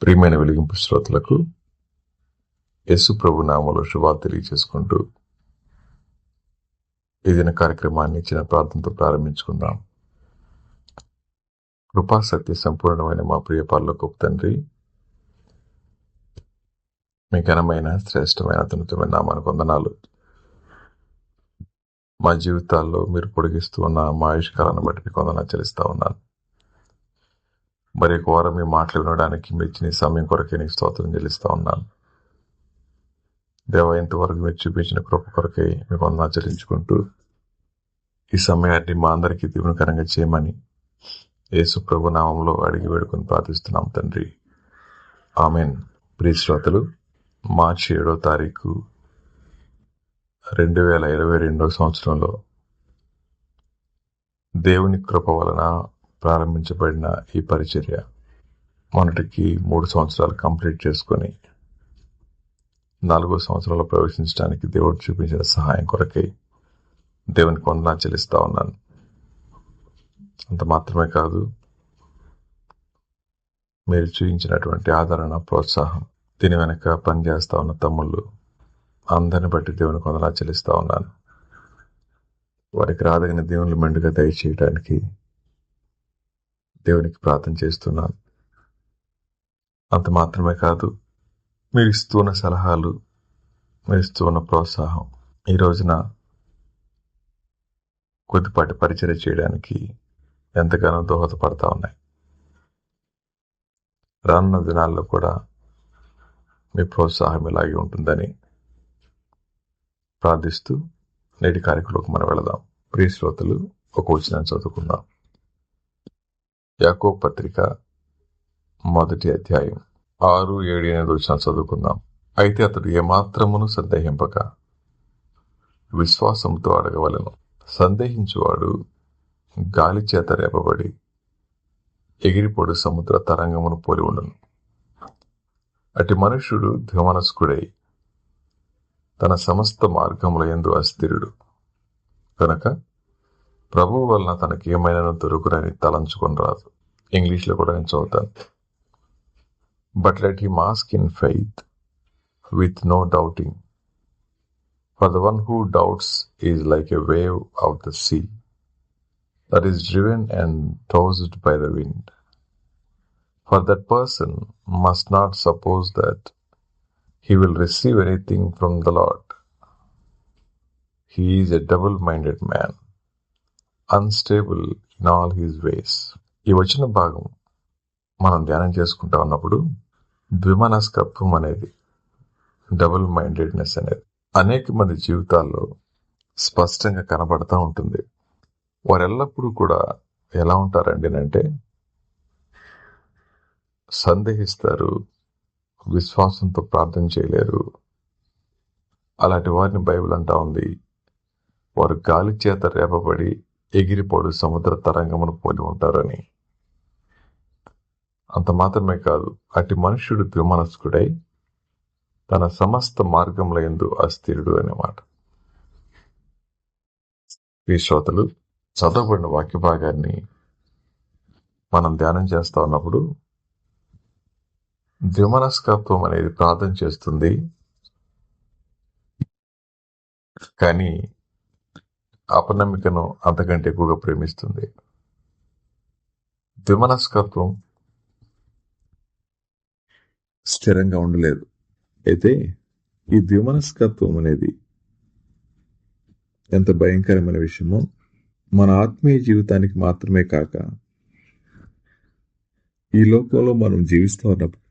ప్రియమైన వెలిగింపు శ్రోతలకు యేసు ప్రభు నామములో శుభాలు తెలియజేసుకుంటూ ఈ దిన కార్యక్రమాన్ని చిన్న ప్రార్థనతో ప్రారంభించుకుందాం. కృపా సత్య సంపూర్ణమైన మా ప్రియ పరలోకపు తండ్రి, మీ ఘనమైన శ్రేష్టమైన అత్యున్నతమైన నామానికి వందనాలు. మా జీవితాల్లో మీరు పొడిగిస్తూ ఉన్న మా ఆయుష్కాలను బట్టి మీకు వందనాలు చెల్లిస్తా ఉన్నాను. మరి ఒక వారం మీ మాటలు వినడానికి మీరు ఇచ్చిన ఈ సమయం కొరకే నీకు స్తోత్రం చెల్లిస్తా ఉన్నాను. దేవ, ఇంతవరకు మీరు చూపించిన కృప కొరకే మీకు వందనాలు చెల్లించుకుంటూ ఈ సమయాన్ని మా అందరికీ దీవెనకరంగా చేయమని యేసు ప్రభు నామంలో అడిగి వేడుకొని ప్రార్థిస్తున్నాం తండ్రి, ఆమెన్. ప్రియ శ్రోతలు, మార్చి 7వ తారీఖు 2022 సంవత్సరంలో దేవుని కృప వలన ప్రారంభించబడిన ఈ పరిచర్య మొన్నటికి 3 సంవత్సరాలు కంప్లీట్ చేసుకొని 4వ సంవత్సరంలో ప్రవేశించడానికి దేవుడు చూపించిన సహాయం కొరకై దేవునికి వందనాలు చెల్లిస్తా ఉన్నాను. అంత మాత్రమే కాదు, మీరు చూపించినటువంటి ఆదరణ, ప్రోత్సాహం, దీని వెనక పనిచేస్తా ఉన్న తమ్ముళ్ళు అందరిని బట్టి దేవునికి వందనాలు చెల్లిస్తా ఉన్నాను. వారికి రాదగిన దేవుళ్ళు మెండుగా దయచేయడానికి దేవునికి ప్రార్థన చేస్తున్నాను. అంత మాత్రమే కాదు, మీరు ఇస్తున్న సలహాలు, మీరు ఇస్తున్న ప్రోత్సాహం ఈ రోజున కొద్దిపాటి పరిచర్య చేయడానికి ఎంతగానో దోహదపడతా ఉన్నాయి. రానున్న దినాల్లో కూడా మీ ప్రోత్సాహం ఇలాగే ఉంటుందని ప్రార్థిస్తూ నేటి కార్యక్రమంలోకి మనం వెళదాం. ప్రియ శ్రోతలు, ఒక వచనాన్ని చదువుకుందాం. యాకోబు పత్రిక 1వ అధ్యాయం 6, 7, 8 వచనాలు చదువుకుందాం. అయితే అతడు ఏమాత్రమును సందేహింపక విశ్వాసంతో అడగవలెను. సందేహించువాడు గాలి చేత రేపబడి ఎగిరిపొడు సముద్ర తరంగమును పోలి ఉండును. అటి మనుష్యుడు ద్విమనస్కుడై తన సమస్త మార్గముల యందు అస్థిరుడు కనుక ప్రభువు వలన తనకి ఏమైనా దొరుకునని తలంచుకొని రాదు. ఇంగ్లీష్లో కూడా నేను చదువుతాను. But let him ask in faith with no doubting, for the one who doubts is like a wave of the sea that is driven and tossed by the wind. For that person must not suppose that he will receive anything from the Lord. He is a double-minded man, unstable in all his ways. ఈ వచ్చిన భాగం మనం ధ్యానం చేసుకుంటా ఉన్నప్పుడు ద్విమనస్కత్వం అనేది, double mindedness అనేది అనేక మంది జీవితాల్లో స్పష్టంగా కనబడతా ఉంటుంది. వారు ఎల్లప్పుడూ కూడా ఎలా ఉంటారండి అంటే సందేహిస్తారు, విశ్వాసంతో ప్రార్థన చేయలేరు. అలాంటి వారిని బైబిల్ అంటా ఉంది, వారు గాలి చేత రేపబడి ఎగిరిపోడు సముద్ర తరంగమును పోలి ఉంటారని. అంత మాత్రమే కాదు, అటి మనుష్యుడు ద్విమనస్కుడై తన సమస్త మార్గముల యందు అస్థిరుడు అన్నమాట. ఈ శ్రోతలు, చదవబడిన వాక్య భాగాన్ని మనం ధ్యానం చేస్తా ఉన్నప్పుడు ద్విమనస్కత్వం అనేది ప్రార్థన చేస్తుంది, కానీ అపనమ్మికను అంతకంటే ఎక్కువగా ప్రేమిస్తుంది. ద్విమనస్కత్వం స్థిరంగా ఉండలేదు. అయితే ఈ ద్విమనస్కత్వం అనేది ఎంత భయంకరమైన విషయమో మన ఆత్మీయ జీవితానికి మాత్రమే కాక ఈ లోకంలో మనం జీవిస్తూ ఉన్నప్పుడు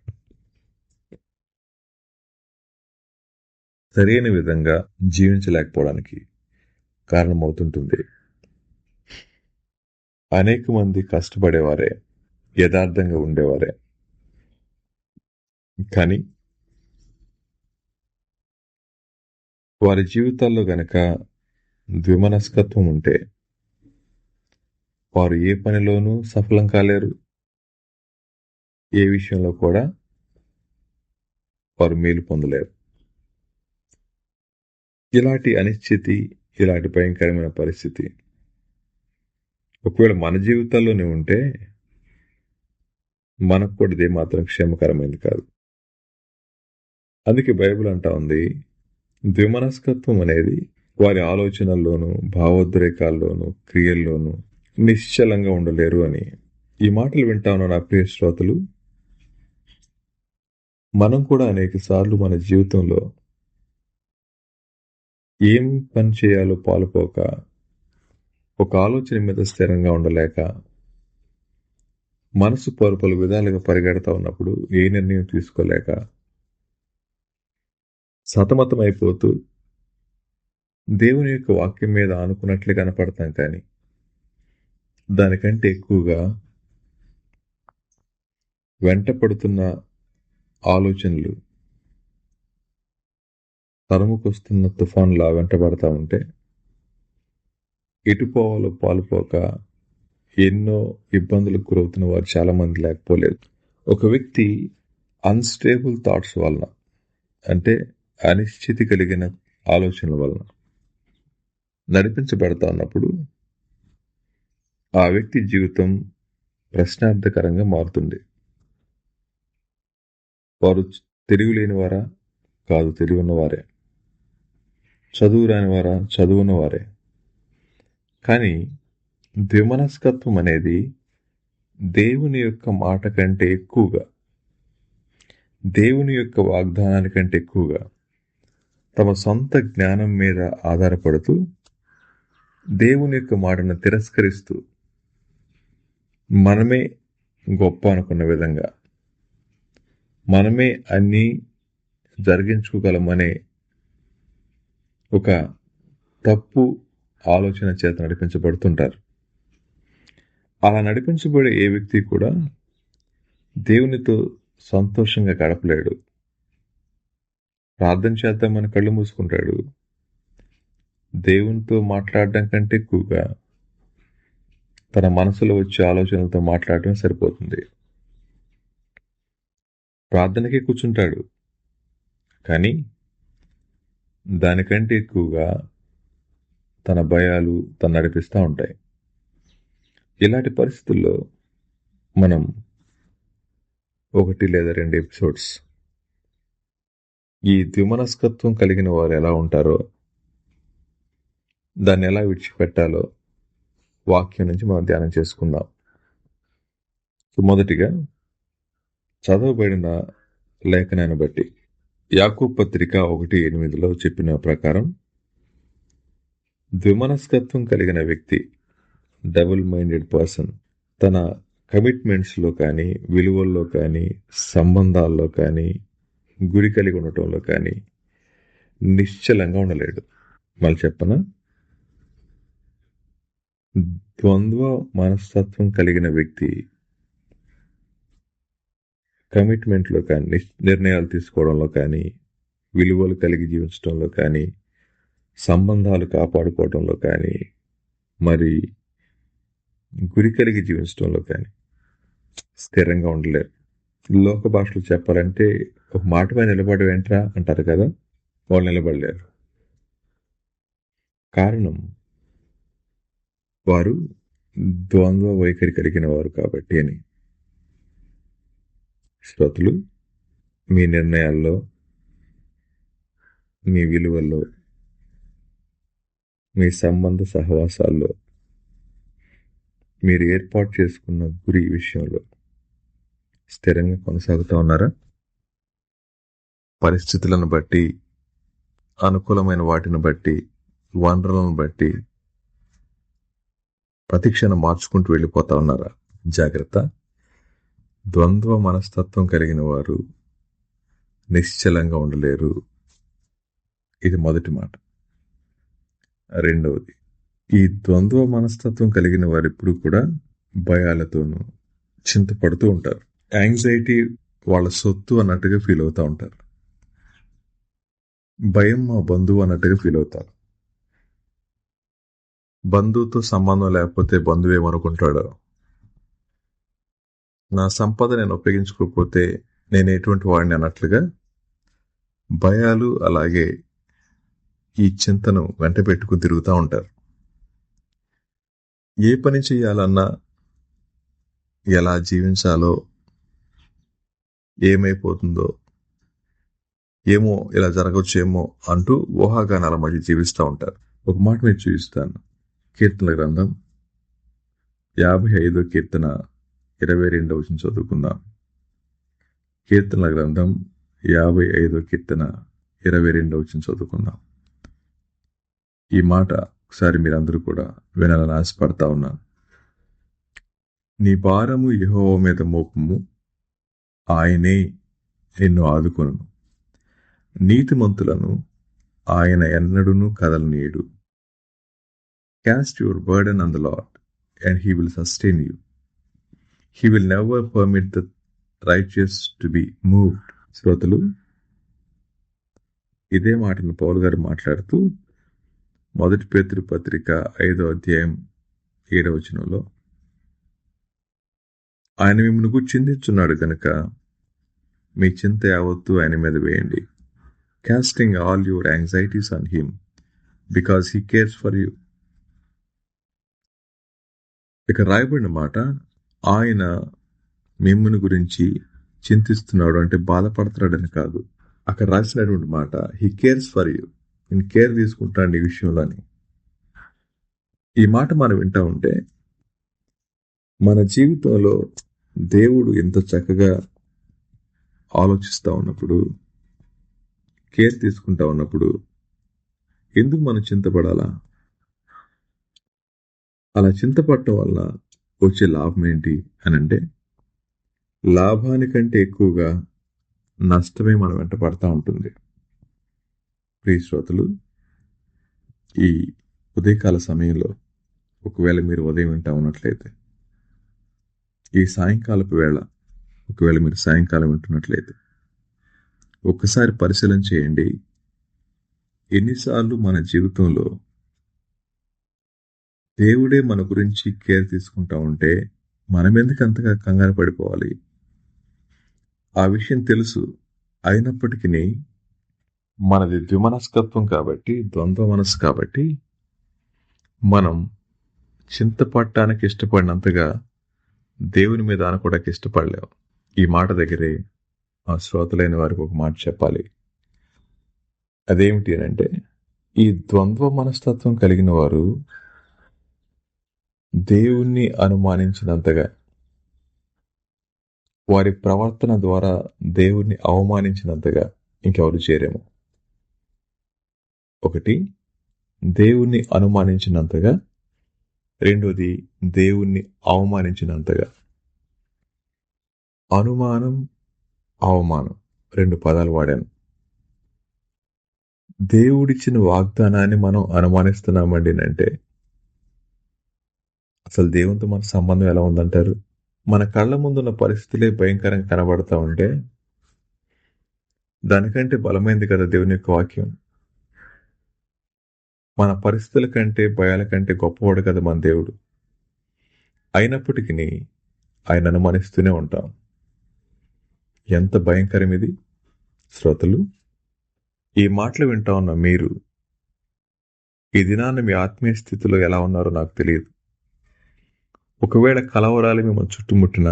సరైన విధంగా జీవించలేకపోవడానికి కారణమవుతుంటుంది. అనేక మంది కష్టపడేవారే, యథార్థంగా ఉండేవారే, కానీ వారి జీవితాల్లో గనక ద్విమనస్కత్వం ఉంటే వారు ఏ పనిలోనూ సఫలం కాలేరు, ఏ విషయంలో కూడా వారు మేలు పొందలేరు. ఇలాంటి అనిశ్చితి, ఇలాంటి భయంకరమైన పరిస్థితి ఒకవేళ మన జీవితాల్లోనే ఉంటే మనకు కూడా ఇదే మాత్రం క్షేమకరమైంది కాదు. అందుకే బైబిల్ అంటా ఉంది, ద్విమనస్కత్వం అనేది వారి ఆలోచనల్లోనూ, భావోద్రేకాల్లోనూ, క్రియల్లోనూ నిశ్చలంగా ఉండలేరు అని. ఈ మాటలు వింటా ఉన్న నా ప్రియ శ్రోతలు, మనం కూడా అనేక సార్లు మన జీవితంలో ఏం పని చేయాలో పాలుపోక, ఒక ఆలోచన మీద స్థిరంగా ఉండలేక, మనసు పలు విధాలుగా పరిగెడతా ఉన్నప్పుడు ఏ నిర్ణయం తీసుకోలేక సతమతమైపోతూ దేవుని యొక్క వాక్యం మీద ఆనుకున్నట్లే కనపడతాం, కానీ దానికంటే ఎక్కువగా వెంట పడుతున్న ఆలోచనలు తరుముకొస్తున్న తుఫాన్లా వెంటబడతా ఉంటే ఎటుపోవాలో పాలుపోక ఎన్నో ఇబ్బందులకు గురవుతున్న వారు చాలా మంది లేకపోలేదు. ఒక వ్యక్తి అన్స్టేబుల్ థాట్స్ వలన, అంటే అనిశ్చితి కలిగిన ఆలోచనల వలన నడిపించబడతా ఉన్నప్పుడు ఆ వ్యక్తి జీవితం ప్రశ్నార్థకరంగా మారుతుంది. వారు తెలివి లేనివారా? కాదు, తెలివి ఉన్నవారే. చదువు రానివారా? చదువున్నవారే. కానీ ద్విమనస్కత్వం అనేది దేవుని యొక్క మాట కంటే ఎక్కువగా, దేవుని యొక్క వాగ్దానాల కంటే ఎక్కువగా తమ సొంత జ్ఞానం మీద ఆధారపడుతూ దేవుని యొక్క మాటను తిరస్కరిస్తూ మనమే గొప్ప అనుకున్న విధంగా, మనమే అన్నీ జరిగించుకోగలమనే ఒక తప్పు ఆలోచన చేత నడిపించబడుతుంటారు. అలా నడిపించబడే ఏ వ్యక్తి కూడా దేవునితో సంతోషంగా గడపలేడు. ప్రార్థన చేద్దామని కళ్ళు మూసుకుంటాడు. దేవునితో మాట్లాడడం కంటే ఎక్కువగా తన మనసులో వచ్చే ఆలోచనలతో మాట్లాడటం సరిపోతుంది. ప్రార్థనకే కూర్చుంటాడు, కానీ దానికంటే ఎక్కువగా తన భయాలు తను నడిపిస్తూ ఉంటాయి. ఇలాంటి పరిస్థితుల్లో మనం 1 లేదా 2 ఎపిసోడ్స్ ఈ ద్విమనస్కత్వం కలిగిన వారు ఎలా ఉంటారో, దాన్ని ఎలా విడిచిపెట్టాలో వాక్యం నుంచి మనం ధ్యానం చేసుకుందాం. మొదటిగా చదవబడిన లేఖనాన్ని బట్టి యాకోబు పత్రిక 1:8 చెప్పిన ప్రకారం ద్విమనస్కత్వం కలిగిన వ్యక్తి, డబుల్ మైండెడ్ పర్సన్, తన కమిట్మెంట్స్లో కానీ, విలువల్లో కానీ, సంబంధాల్లో కానీ, గురి కలిగి ఉండటంలో కానీ నిశ్చలంగా ఉండలేడు. మళ్ళీ చెప్పనా? ద్వంద్వ మనస్తత్వం కలిగిన వ్యక్తి కమిట్మెంట్లో కానీ, నిర్ణయాలు తీసుకోవడంలో కానీ, విలువలు కలిగి జీవించడంలో కానీ, సంబంధాలు కాపాడుకోవడంలో కానీ, మరి గురి కలిగి జీవించడంలో కానీ స్థిరంగా ఉండలేరు. లోక భాషలో చెప్పాలంటే ఒక మాట మీద నిలబడి వెంట్రా అంటారు కదా, వాళ్ళు నిలబడలేరు. కారణం వారు ద్వంద్వ వైఖరి కలిగిన వారు కాబట్టి అని. శ్రోతలు, మీ నిర్ణయాల్లో, మీ విలువల్లో, మీ సంబంధ సహవాసాల్లో, మీరు ఏర్పాటు చేసుకున్న గురి విషయంలో స్థిరంగా కొనసాగుతూ ఉన్నారా? పరిస్థితులను బట్టి, అనుకూలమైన వాటిని బట్టి, వనరులను బట్టి ప్రతిక్షణం మార్చుకుంటూ వెళ్ళిపోతా ఉన్నారా? జాగ్రత్త. ద్వంద్వ మనస్తత్వం కలిగిన వారు నిశ్చలంగా ఉండలేరు. ఇది మొదటి మాట. రెండవది, ఈ ద్వంద్వ మనస్తత్వం కలిగిన వారు ఎప్పుడు కూడా భయాలతోనూ చింతపడుతూ ఉంటారు. యాంగ్జైటీ వాళ్ళ సొత్తు అన్నట్టుగా ఫీల్ అవుతూ ఉంటారు. భయం మా బంధువు అన్నట్టుగా ఫీల్ అవుతారు. బంధువుతో సంబంధం లేకపోతే బంధువు ఏమనుకుంటాడో, నా సంపద నేను ఉపయోగించుకోకపోతే నేను ఎటువంటి వాడిని అన్నట్లుగా భయాలు, అలాగే ఈ చింతను వెంట పెట్టుకుని తిరుగుతూ ఉంటారు. ఏ పని చేయాలన్నా, ఎలా జీవించాలో, ఏమైపోతుందో, ఏమో ఇలా జరగవచ్చేమో అంటూ ఊహాగానాల మధ్య జీవిస్తూ ఉంటారు. ఒక మాట నేను చూపిస్తాను. కీర్తనల గ్రంథం 55 కీర్తన 22 వచనం చదువుకుందాం. కీర్తనల గ్రంథం 55 కీర్తన 22 వచనం చదువుకుందాం. ఈ మాట ఒకసారి మీరందరూ కూడా వినాలని ఆశపడతా ఉన్నాను. నీ భారము యెహోవా మీద మోపము, ఆయనే నిన్ను ఆదుకొనును. నీతిమంతులను ఆయన ఎన్నడూను కదలనీయుడు. Cast your burden on the Lord, and he will sustain you. He will never permit the righteous to be moved. శ్రోతలు, ఇదే మాటను పౌలు గారు మాట్లాడుతూ 1 పేతురు పత్రిక 5వ అధ్యాయం 7వ వచనంలో, ఆయన మిమ్మల్ని గూర్చి చింతించున్నాడు గనుక మీ చింత యావత్తు ఆయన మీద వేయండి. Casting all your anxieties on him, because he cares for you. ఇక రాయబడిన మాట, ఆయన మిమ్మల్ని గురించి చింతిస్తున్నాడు అంటే బాధపడుతున్నాడని కాదు. అక్కడ రాసినటువంటి మాట, హీ కేర్స్ ఫర్ యూ, నేను కేర్ తీసుకుంటాను ఈ విషయంలో అని. ఈ మాట మనం వింటా ఉంటే మన జీవితంలో దేవుడు ఎంత చక్కగా ఆలోచిస్తూ ఉన్నప్పుడు, కేర్ తీసుకుంటా ఉన్నప్పుడు ఎందుకు మనం చింతపడాలా? అలా చింతపడటం వల్ల వచ్చే లాభం ఏంటి అని అంటే, లాభానికంటే ఎక్కువగా నష్టమే మనం వెంట పడతా ఉంటుంది. ప్రియ శ్రోతలు, ఈ ఉదయకాల సమయంలో ఒకవేళ మీరు ఉదయం వింటా ఉన్నట్లయితే, ఈ సాయంకాలపు వేళ ఒకవేళ మీరు సాయంకాలం వింటున్నట్లయితే, ఒక్కసారి పరిశీలన చేయండి. ఎన్నిసార్లు మన జీవితంలో దేవుడే మన గురించి కేర్ తీసుకుంటా ఉంటే మనం ఎందుకు అంతగా కంగారు పడిపోవాలి? ఆ విషయం తెలుసు, అయినప్పటికీ మనది ద్విమనస్కత్వం కాబట్టి, ద్వంద్వ మనస్సు కాబట్టి, మనం చింతపడటానికి ఇష్టపడినంతగా దేవుని మీద అనుకోవడానికి ఇష్టపడలేము. ఈ మాట దగ్గరే ఆ శ్రోతలైన వారికి ఒక మాట చెప్పాలి. అదేమిటి అంటే, ఈ ద్వంద్వ మనస్తత్వం కలిగిన వారు దేవుణ్ణి అనుమానించినంతగా, వారి ప్రవర్తన ద్వారా దేవుణ్ణి అవమానించినంతగా ఇంకెవరు చేరేమో. ఒకటి, దేవుణ్ణి అనుమానించినంతగా, రెండోది దేవుణ్ణి అవమానించినంతగా. అనుమానం, అవమానం 2 పదాలు వాడాను. దేవుడిచ్చిన వాగ్దానాన్ని మనం అనుమానిస్తున్నామండి అంటే అసలు దేవునితో మన సంబంధం ఎలా ఉందంటారు? మన కళ్ళ ముందున్న పరిస్థితులే భయంకరంగా కనబడతా ఉంటే దానికంటే బలమైంది కదా దేవుని యొక్క వాక్యం. మన పరిస్థితుల కంటే, భయాల కంటే గొప్పవాడు కదా మన దేవుడు. అయినప్పటికీ ఆయన అనుమానిస్తూనే ఉంటాం. ఎంత భయంకరం ఇది శ్రోతలు! ఈ మాటలు వింటా ఉన్న మీరు ఈ దినాన్ని మీ ఆత్మీయ స్థితిలో ఎలా ఉన్నారో నాకు తెలియదు. ఒకవేళ కలవరాలు మిమ్మల్ని చుట్టుముట్టిన,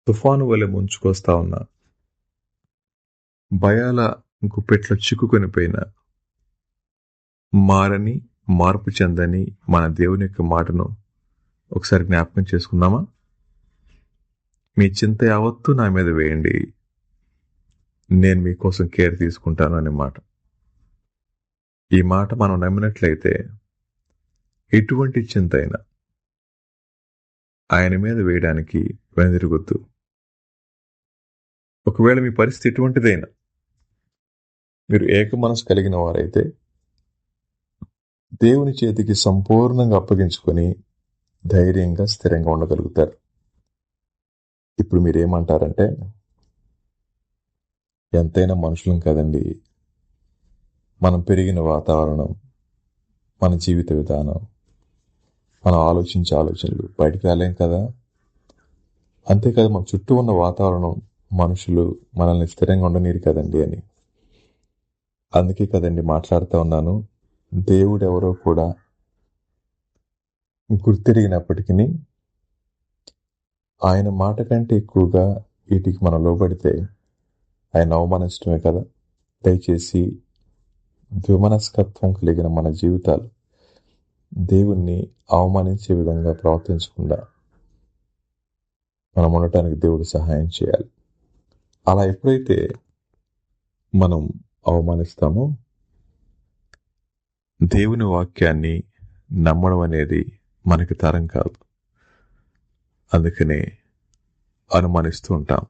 తుఫాను వలె ముంచుకొస్తా ఉన్నా, భయాల గుప్పెట్లో చిక్కుకొని పోయిన, మారని, మార్పు చెందని మన దేవుని యొక్క మాటను ఒకసారి జ్ఞాపకం చేసుకుందామా? మీ చింత యావత్తు నా మీద వేయండి, నేను మీకోసం కేర్ తీసుకుంటాను అనే మాట. ఈ మాట మనం నమ్మినట్లయితే ఎటువంటి చింత అయినా ఆయన మీద వేయడానికి వెనుదిరగొద్దు. ఒకవేళ మీ పరిస్థితి ఎటువంటిదైనా మీరు ఏక మనసు కలిగిన వారైతే దేవుని చేతికి సంపూర్ణంగా అప్పగించుకొని ధైర్యంగా, స్థిరంగా ఉండగలుగుతారు. ఇప్పుడు మీరేమంటారంటే, ఎంతైనా మనుషులం కదండి, మనం పెరిగిన వాతావరణం, మన జీవిత విధానం, మనం ఆలోచించే ఆలోచనలు బయటికి రాలేం కదా. అంతేకాదు మన చుట్టూ ఉన్న వాతావరణం, మనుషులు మనల్ని స్థిరంగా ఉండనీరు కదండి అని. అందుకే కదండి మాట్లాడుతూ ఉన్నాను, దేవుడు ఎవరో కూడా గుర్తిరిగినప్పటికీ ఆయన మాట కంటే ఎక్కువగా వీటికి మనం లోబడితే ఆయన అవమానించడమే కదా. దయచేసి ద్విమనస్కత్వం కలిగిన మన జీవితాలు దేవుణ్ణి అవమానించే విధంగా ప్రవర్తించకుండా మనం ఉండటానికి దేవుడు సహాయం చేయాలి. అలా ఎప్పుడైతే మనం అవమానిస్తామో దేవుని వాక్యాన్ని నమ్మడం అనేది మనకి తరం కాదు. అందుకనే అనుమానిస్తూ ఉంటాం.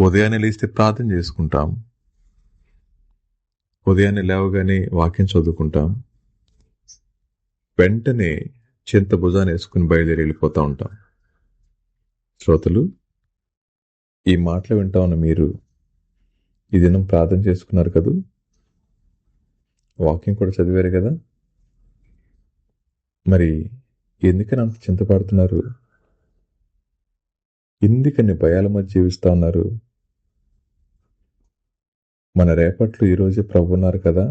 ఉదయాన్నే లేస్తే ప్రార్థన చేసుకుంటాం, ఉదయాన్నే లేవగానే వాక్యం చదువుకుంటాం, వెంటనే చింత భుజాన్ని వేసుకుని బయలుదేరి వెళ్ళిపోతూ ఉంటాం. శ్రోతలు, ఈ మాటలు వింటా ఉన్న మీరు ఈ దినం ప్రార్థన చేసుకున్నారు కదూ, వాక్యం కూడా చదివారు కదా. మరి ఎందుకని అంత చింతపడుతున్నారు? ఎందుకని భయాల మధ్య జీవిస్తా ఉన్నారు? మన రేపట్లో ఈరోజే ప్రభు ఉన్నారు కదా,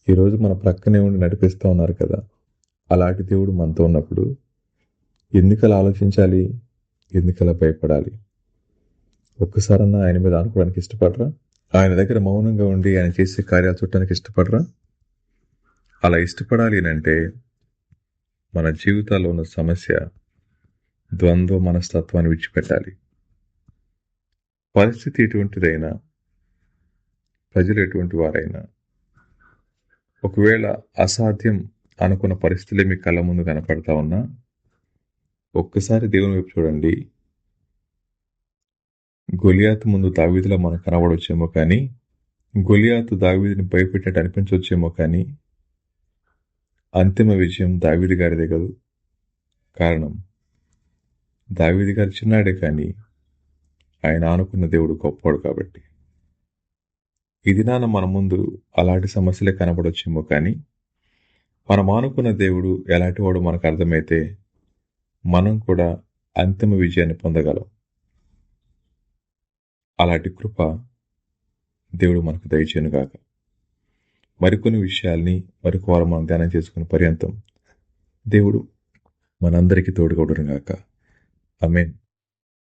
ఈరోజు మన ప్రక్కనే ఉండి నడిపిస్తూ ఉన్నారు కదా. అలాంటి దేవుడు మనతో ఉన్నప్పుడు ఎందుకలా ఆలోచించాలి? ఎందుకలా భయపడాలి? ఒక్కసారన్నా ఆయన మీద ఆనుకోవడానికి ఇష్టపడరా? ఆయన దగ్గర మౌనంగా ఉండి ఆయన చేసే కార్యాలు చూడటానికి ఇష్టపడరా? అలా ఇష్టపడాలి అంటే మన జీవితాల్లో ఉన్న సమస్య ద్వంద్వ మనస్తత్వాన్ని విడిచిపెట్టాలి. పరిస్థితి ఎటువంటిదైనా, ప్రజలు ఎటువంటి వారైనా, ఒకవేళ అసాధ్యం అనుకున్న పరిస్థితులే మీ కళ్ళ ముందు కనపడతా ఉన్నా ఒక్కసారి దేవుని వైపు చూడండి. గొలియాతు ముందు దావీదులా మనకు కనబడొచ్చేమో కానీ, గొలియాతు దావీదుని భయపెట్టేట్టు అనిపించవచ్చేమో కానీ, అంతిమ విజయం దావీదు గారిదే కాదు. కారణం, దావీదు గారు చిన్నాడే కానీ ఆయన ఆనుకున్న దేవుడు గొప్పవాడు కాబట్టి. ఈ దినాన మన ముందు అలాంటి సమస్యలే కనబడొచ్చేమో కానీ, మనం ఆనుకున్న దేవుడు ఎలాంటి వాడు మనకు అర్థమైతే మనం కూడా అంతిమ విజయాన్ని పొందగలం. అలాంటి కృప దేవుడు మనకు దయచేయునుగాక. మరికొన్ని విషయాల్ని మరొక వారం మనం ధ్యానం చేసుకునే పర్యంతం దేవుడు మనందరికీ తోడుగా ఉండునుగాక. ఆమేన్.